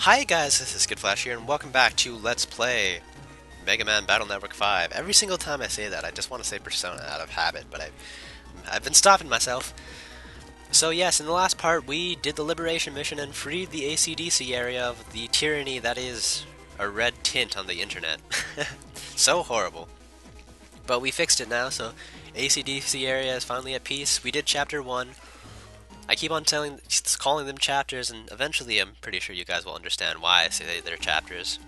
Hi guys, this is Skittflash here, and welcome back to Let's Play Mega Man Battle Network 5. Every single time I say that, I just want to say Persona out of habit, but I've been stopping myself. So yes, in the last part, we did the Liberation Mission and freed the ACDC area of the tyranny that is a red tint on the internet. So horrible. But we fixed it now, so ACDC area is finally at peace. We did Chapter 1. I keep on calling them chapters, and eventually I'm pretty sure you guys will understand why I say they're chapters.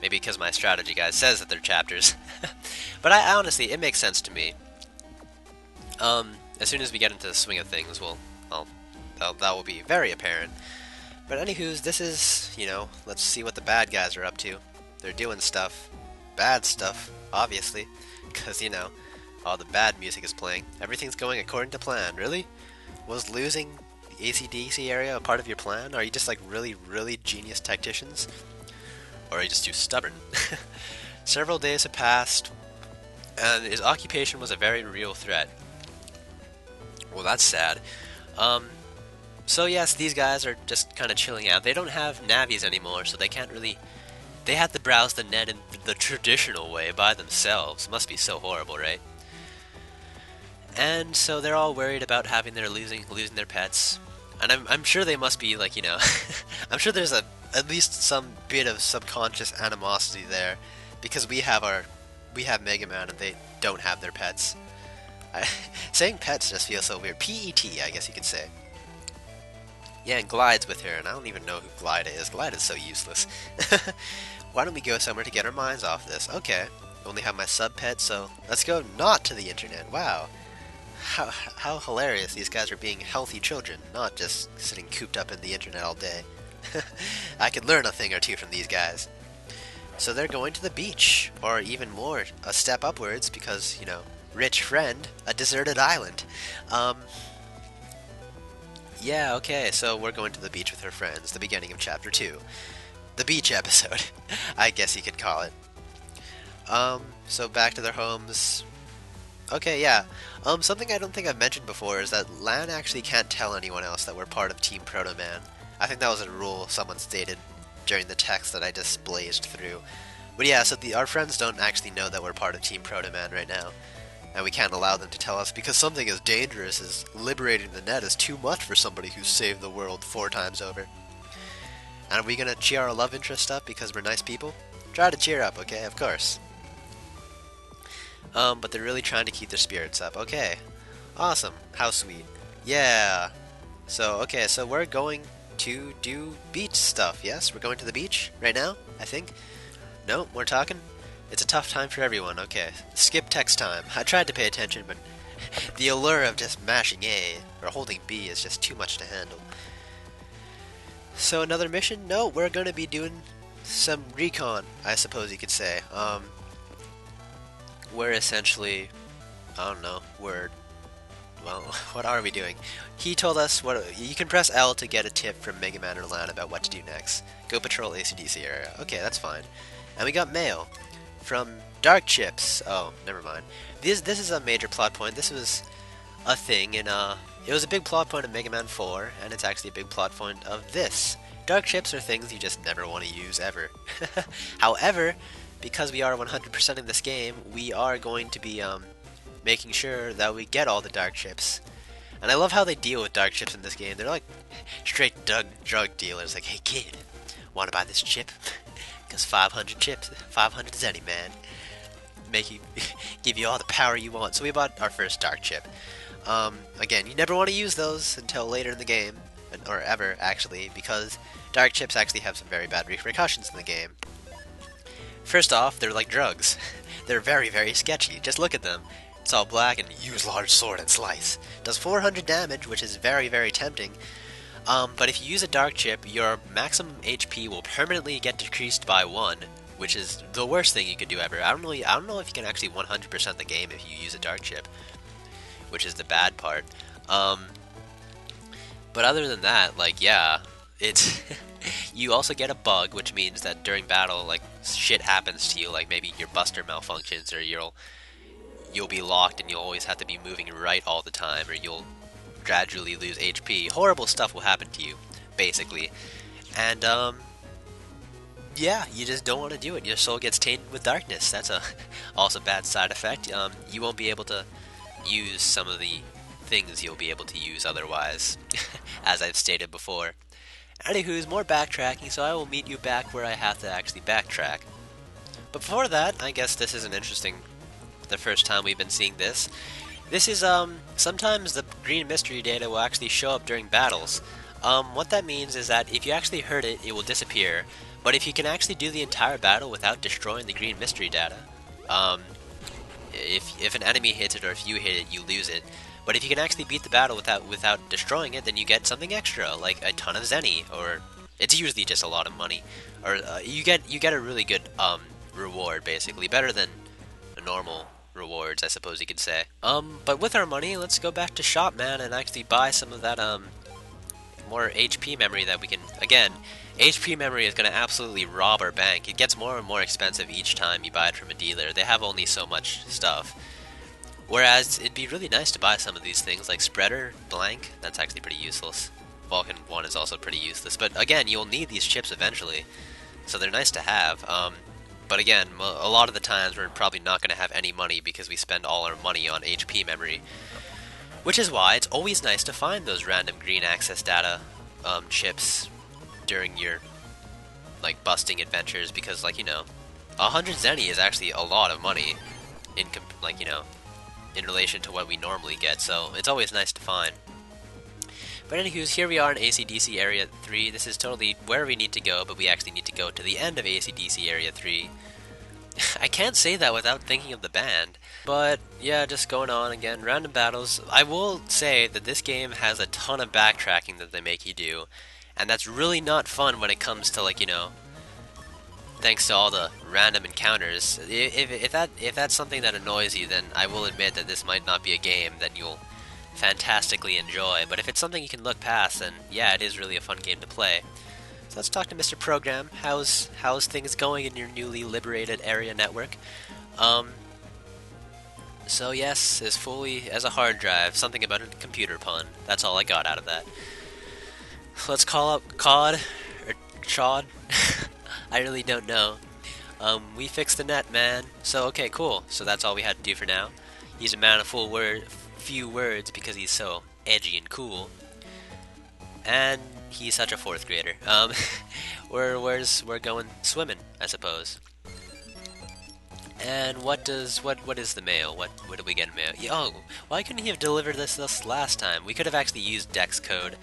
Maybe because my strategy guide says that they're chapters. But I honestly, it makes sense to me. As soon as we get into the swing of things, that will be very apparent. But anywho's, this is, let's see what the bad guys are up to. They're doing stuff. Bad stuff, obviously. Because, all the bad music is playing. Everything's going according to plan. Really? Was losing the ACDC area a part of your plan? Are you just like really, really genius tacticians? Or are you just too stubborn? Several days have passed, and his occupation was a very real threat. Well, that's sad. So yes, these guys are just kind of chilling out. They don't have navies anymore, so they can't really... They have to browse the net in the traditional way by themselves. Must be so horrible, right? And so they're all worried about having losing their pets. And I'm sure they must be like, I'm sure there's at least some bit of subconscious animosity there, because we have Mega Man and they don't have their pets. Saying pets just feels so weird. P-E-T, I guess you could say. Yeah, and Glide's with her, and I don't even know who Glide is. Glide is so useless. Why don't we go somewhere to get our minds off this? Okay, only have my sub-pet, so let's go not to the internet. Wow. How hilarious these guys are being healthy children, not just sitting cooped up in the internet all day. I could learn a thing or two from these guys. So they're going to the beach, or even more, a step upwards, because, rich friend, a deserted island. Yeah, okay, so we're going to the beach with her friends, the beginning of Chapter 2. The beach episode, I guess you could call it. So back to their homes. Okay, yeah. Something I don't think I've mentioned before is that Lan actually can't tell anyone else that we're part of Team Proto Man. I think that was a rule someone stated during the text that I just blazed through. But yeah, so our friends don't actually know that we're part of Team Proto Man right now. And we can't allow them to tell us, because something as dangerous as liberating the net is too much for somebody who's saved the world 4 times over. And are we gonna cheer our love interest up because we're nice people? Try to cheer up, okay? Of course. But they're really trying to keep their spirits up. Okay. Awesome. How sweet. Yeah. So, okay, so we're going to do beach stuff, yes? We're going to the beach right now, I think? No, we're talking? It's a tough time for everyone, okay. Skip text time. I tried to pay attention, but the allure of just mashing A or holding B is just too much to handle. So another mission? No, we're going to be doing some recon, I suppose you could say. We're essentially, I don't know, well, what are we doing? He told us you can press L to get a tip from Mega Man or Lan about what to do next. Go patrol ACDC area. Okay, that's fine. And we got mail from Dark Chips. Oh, never mind. This is a major plot point. This was a thing in it was a big plot point of Mega Man 4, and it's actually a big plot point of this. Dark Chips are things you just never want to use ever. However, because we are 100%ing this game, we are going to be making sure that we get all the dark chips. And I love how they deal with dark chips in this game. They're like straight drug dealers. Like, hey kid, want to buy this chip? Because 500 chips, 500 zenny, man. Give you all the power you want. So we bought our first dark chip. Again, you never want to use those until later in the game, or ever actually, because dark chips actually have some very bad repercussions in the game. First off, they're like drugs. They're very, very sketchy. Just look at them. It's all black and use large sword and slice. Does 400 damage, which is very, very tempting. But if you use a dark chip, your maximum HP will permanently get decreased by 1, which is the worst thing you could do ever. I don't know if you can actually 100% the game if you use a dark chip, which is the bad part. But other than that, like, yeah, it's... You also get a bug, which means that during battle, like, shit happens to you, like maybe your buster malfunctions, or you'll be locked and you'll always have to be moving right all the time, or you'll gradually lose HP. Horrible stuff will happen to you, basically. And yeah, you just don't want to do it. Your soul gets tainted with darkness. That's a also bad side effect. You won't be able to use some of the things you'll be able to use otherwise, as I've stated before. Anywho's more backtracking, so I will meet you back where I have to actually backtrack. But before that, I guess this is an interesting, the first time we've been seeing this. This is, sometimes the green mystery data will actually show up during battles. What that means is that if you actually hurt it, it will disappear. But if you can actually do the entire battle without destroying the green mystery data, if an enemy hits it or if you hit it, you lose it. But if you can actually beat the battle without destroying it, then you get something extra, like a ton of zenny, or it's usually just a lot of money, or you get a really good reward, basically better than the normal rewards, I suppose you could say. But with our money, let's go back to shop, man, and actually buy some of that more HP memory that we can. Again, HP memory is going to absolutely rob our bank. It gets more and more expensive each time you buy it from a dealer. They have only so much stuff. Whereas it'd be really nice to buy some of these things like Spreader, Blank. That's actually pretty useless. Vulcan 1 is also pretty useless. But again, you'll need these chips eventually, so they're nice to have. But again, a lot of the times we're probably not going to have any money because we spend all our money on HP memory. Which is why it's always nice to find those random green access data chips during your like busting adventures, because 100 zenny is actually a lot of money in in relation to what we normally get, so it's always nice to find. But anywho's, here we are in ACDC Area 3. This is totally where we need to go, but we actually need to go to the end of ACDC Area 3. I can't say that without thinking of the band. But yeah, just going on again, random battles. I will say that this game has a ton of backtracking that they make you do, and that's really not fun when it comes to thanks to all the random encounters. If that's something that annoys you, then I will admit that this might not be a game that you'll fantastically enjoy. But if it's something you can look past, then yeah, it is really a fun game to play. So let's talk to Mr. Program. How's things going in your newly liberated area network? So yes, as fully as a hard drive. Something about a computer pun. That's all I got out of that. Let's call up COD or Chod. I really don't know. We fixed the net, man. So okay, cool. So that's all we had to do for now. He's a man of few words because he's so edgy and cool. And he's such a 4th grader. We're going swimming, I suppose. And what is the mail? What did we get in mail? Oh, why couldn't he have delivered this last time? We could have actually used Dex code.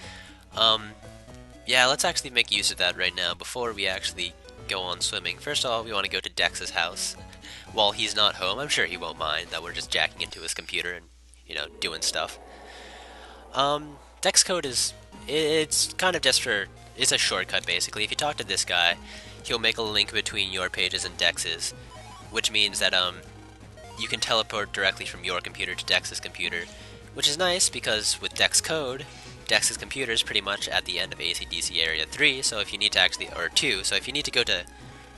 Yeah, let's actually make use of that right now before we actually go on swimming. First of all, we want to go to Dex's house while he's not home. I'm sure he won't mind that we're just jacking into his computer and doing stuff. Dex code it's kind of just for, it's a shortcut basically. If you talk to this guy, he'll make a link between your pages and Dex's, which means that you can teleport directly from your computer to Dex's computer, which is nice because with Dex code, Dex's computer is pretty much at the end of ACDC Area 3, so if you need to actually, or 2, so if you need to go to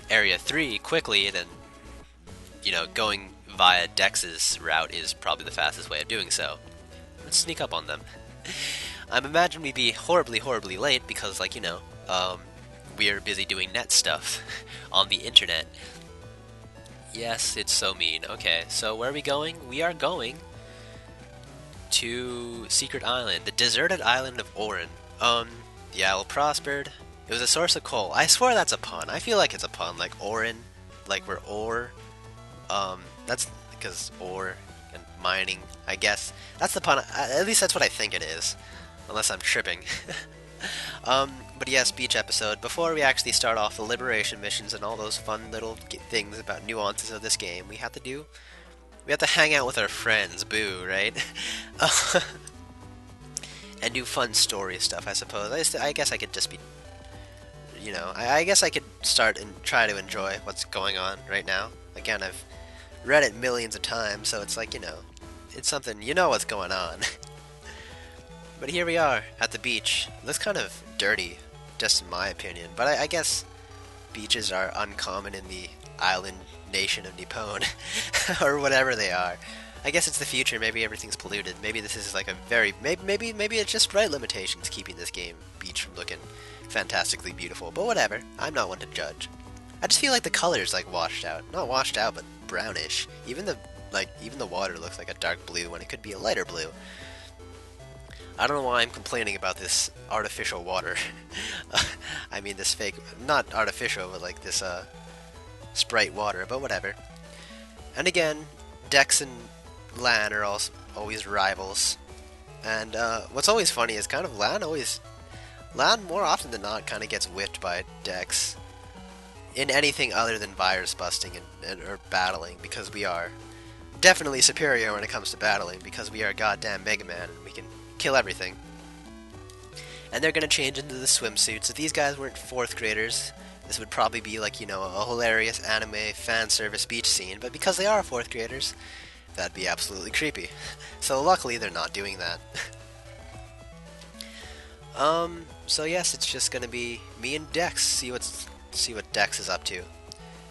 Area 3 quickly, then, going via Dex's route is probably the fastest way of doing so. Let's sneak up on them. I imagine we'd be horribly, horribly late because, we're busy doing net stuff on the internet. Yes, it's so mean. Okay, so where are we going? We are going to Secret Island, the deserted island of Orin. The Isle prospered. It was a source of coal. I swear that's a pun. I feel like it's a pun, like Orin, like we're ore. That's because ore and mining, I guess. That's the pun. At least that's what I think it is, unless I'm tripping. But yes, beach episode. Before we actually start off the liberation missions and all those fun little things about nuances of this game, we have to hang out with our friends, boo, right? And do fun story stuff, I suppose. I guess I could just be, I guess I could start and try to enjoy what's going on right now. Again, I've read it millions of times, so it's it's something, what's going on. But here we are, at the beach. It looks kind of dirty, just in my opinion, but I guess beaches are uncommon in the island nation of Nippon, or whatever they are. I guess it's the future, maybe everything's polluted, maybe this is like a very, maybe it's just right limitations keeping this game beach from looking fantastically beautiful, but whatever, I'm not one to judge. I just feel like the color's like washed out. Not washed out, but brownish. Even the water looks like a dark blue when it could be a lighter blue. I don't know why I'm complaining about this artificial water. I mean this fake, not artificial, but like this Sprite water, but whatever. And again, Dex and Lan are also always rivals. And what's always funny is kind of Lan more often than not kind of gets whipped by Dex in anything other than virus busting or battling, because we are definitely superior when it comes to battling, because we are goddamn Mega Man and we can kill everything. And they're gonna change into the swimsuits. If these guys weren't 4th graders, this would probably be like, a hilarious anime fan service beach scene, but because they are 4th graders, that'd be absolutely creepy. So luckily they're not doing that. So yes, it's just gonna be me and Dex, see what Dex is up to.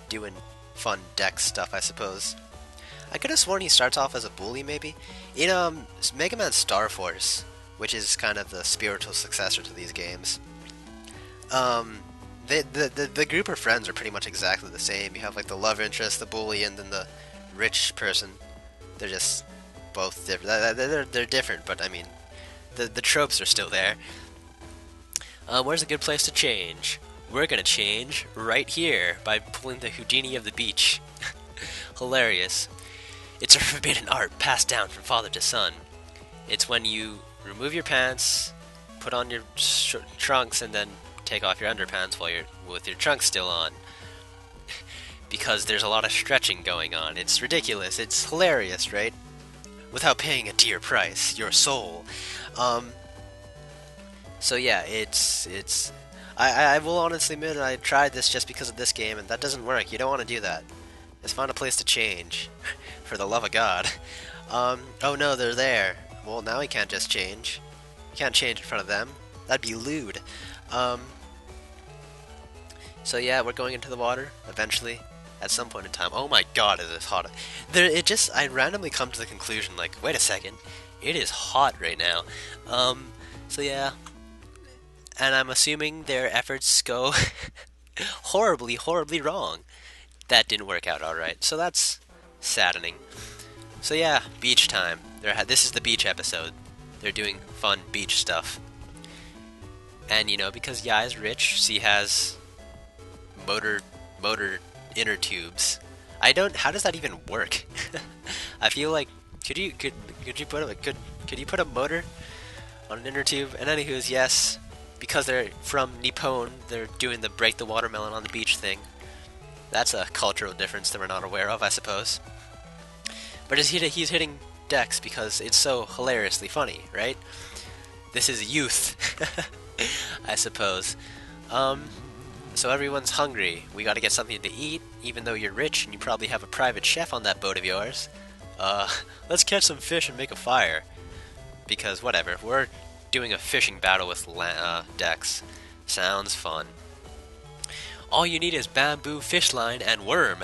Doing fun Dex stuff, I suppose. I could have sworn he starts off as a bully, maybe. In Mega Man Star Force, which is kind of the spiritual successor to these games, the group of friends are pretty much exactly the same. You have like the love interest, the bully, and then the rich person. They're just both different. They're different, but I mean, the tropes are still there. Where's a good place to change? We're gonna change right here by pulling the Houdini of the beach. Hilarious. It's a forbidden art passed down from father to son. It's when you remove your pants, put on your trunks, and then take off your underpants with your trunks still on. Because there's a lot of stretching going on. It's ridiculous. It's hilarious, right? Without paying a dear price, your soul. So yeah, I will honestly admit I tried this just because of this game, and that doesn't work. You don't want to do that. Just find a place to change. For the love of God. Oh no, they're there. Well, now he can't just change. You can't change in front of them. That'd be lewd. So yeah, we're going into the water, eventually. At some point in time. Oh my god, it is hot. I randomly come to the conclusion, like, wait a second. It is hot right now. So yeah. And I'm assuming their efforts go horribly, horribly wrong. That didn't work out alright. So that's saddening. So yeah, beach time. This is the beach episode. They're doing fun beach stuff. And because Yai's rich, she has motor inner tubes. How does that even work? I feel like could you put a motor on an inner tube? And anywho's, yes, because they're from Nippon, they're doing the break the watermelon on the beach thing. That's a cultural difference that we're not aware of, I suppose. But he's hitting Dex because it's so hilariously funny, right? This is youth, I suppose. So everyone's hungry. We gotta get something to eat, even though you're rich and you probably have a private chef on that boat of yours. Let's catch some fish and make a fire. Because whatever, we're doing a fishing battle with Dex. Sounds fun. All you need is bamboo, fish line, and worm.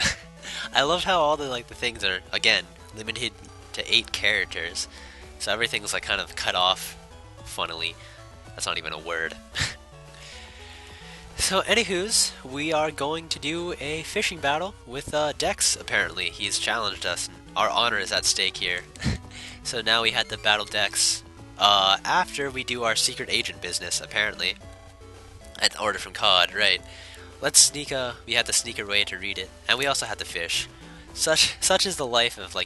I love how all the things are, again, limited to 8 characters. So everything's kind of cut off, funnily. That's not even a word. So anywho's, we are going to do a fishing battle with Dex, apparently. He's challenged us, and our honor is at stake here. So now we had to battle Dex after we do our secret agent business, apparently. At order from COD, right. We had to sneak our way to read it, and we also had to fish. Such is the life of,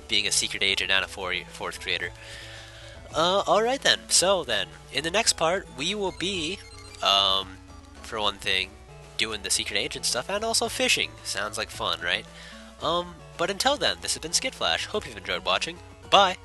being a secret agent and a 4th grader. Alright then, so then, in the next part, we will be, for one thing, doing the secret agent stuff and also fishing. Sounds like fun, right? But until then, this has been Skittflash. Hope you've enjoyed watching. Bye!